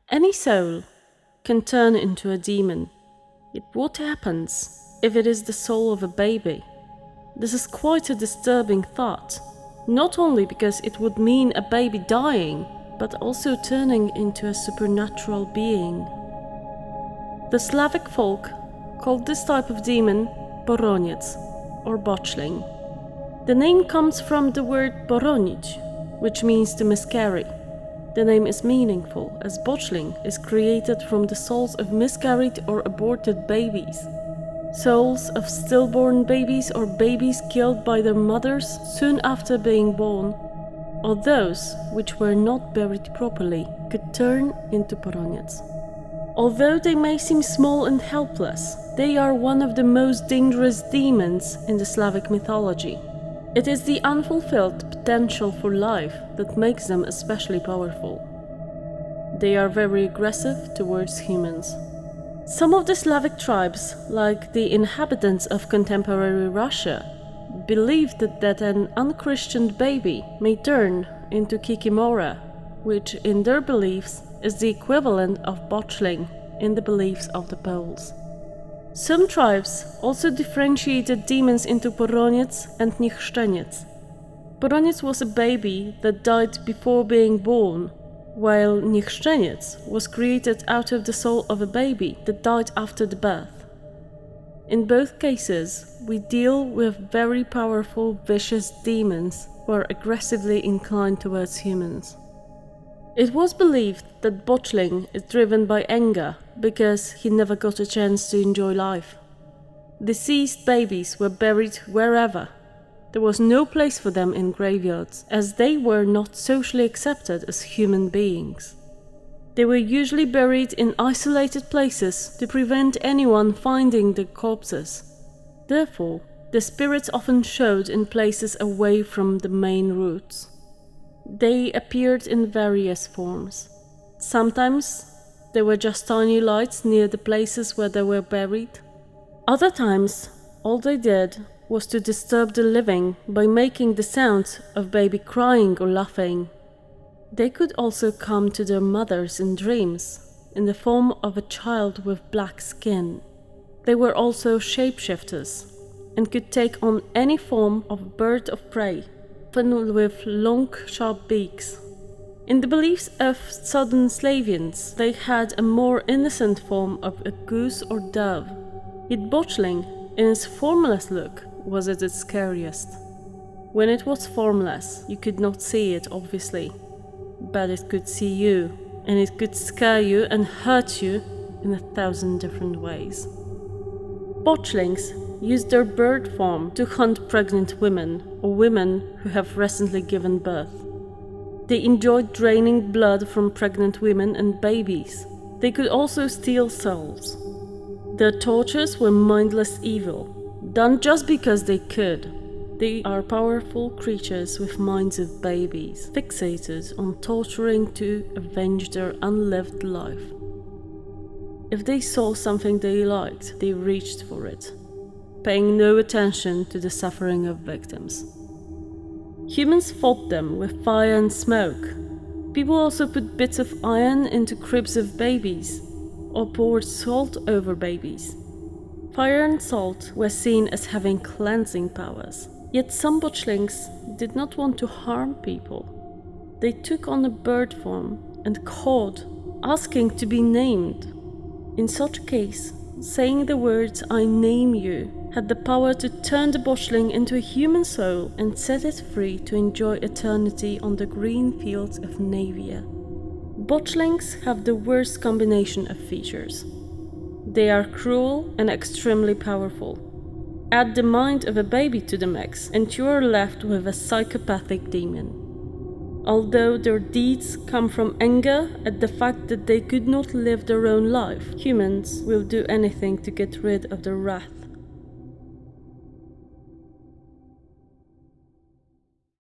Any soul can turn into a demon. Yet what happens if it is the soul of a baby? This is quite a disturbing thought, not only because it would mean a baby dying, but also turning into a supernatural being. The Slavic folk called this type of demon Boroniec or Botchling. The name comes from the word boronić, which means to miscarry. The name is meaningful, as botchling is created from the souls of miscarried or aborted babies. Souls of stillborn babies or babies killed by their mothers soon after being born, or those which were not buried properly, could turn into boroniec. Although they may seem small and helpless, they are one of the most dangerous demons in the Slavic mythology. It is the unfulfilled potential for life that makes them especially powerful. They are very aggressive towards humans. Some of the Slavic tribes, like the inhabitants of contemporary Russia, believed that an unchristianed baby may turn into Kikimora, which in their beliefs is the equivalent of botchling in the beliefs of the Poles. Some tribes also differentiated demons into Boroniec and Nichrzczeniec. Boroniec was a baby that died before being born, while Nichrzczeniec was created out of the soul of a baby that died after the birth. In both cases, we deal with very powerful, vicious demons who are aggressively inclined towards humans. It was believed that Botchling is driven by anger because he never got a chance to enjoy life. Deceased babies were buried wherever. There was no place for them in graveyards, as they were not socially accepted as human beings. They were usually buried in isolated places to prevent anyone finding the corpses. Therefore, the spirits often showed in places away from the main routes. They appeared in various forms. Sometimes there were just tiny lights near the places where they were buried. Other times, all they did was to disturb the living by making the sounds of baby crying or laughing. They could also come to their mothers in dreams, in the form of a child with black skin. They were also shapeshifters and could take on any form of bird of prey, often with long, sharp beaks. In the beliefs of southern Slavians, they had a more innocent form of a goose or dove. Yet Botchling, in its formless look, was at its scariest. When it was formless, you could not see it, obviously, but it could see you, and it could scare you and hurt you in 1,000 different ways. Botchlings use their bird form to hunt pregnant women or women who have recently given birth. They enjoyed draining blood from pregnant women and babies. They could also steal souls. Their tortures were mindless evil, done just because they could. They are powerful creatures with minds of babies, fixated on torturing to avenge their unlived life. If they saw something they liked, they reached for it, paying no attention to the suffering of victims. Humans fought them with fire and smoke. People also put bits of iron into cribs of babies, or poured salt over babies. Fire and salt were seen as having cleansing powers. Yet some botchlings did not want to harm people. They took on a bird form and cawed, asking to be named. In such case, saying the words "I name you" had the power to turn the botchling into a human soul and set it free to enjoy eternity on the green fields of Navia. Botchlings have the worst combination of features. They are cruel and extremely powerful. Add the mind of a baby to the mix, and you are left with a psychopathic demon. Although their deeds come from anger at the fact that they could not live their own life, humans will do anything to get rid of their wrath.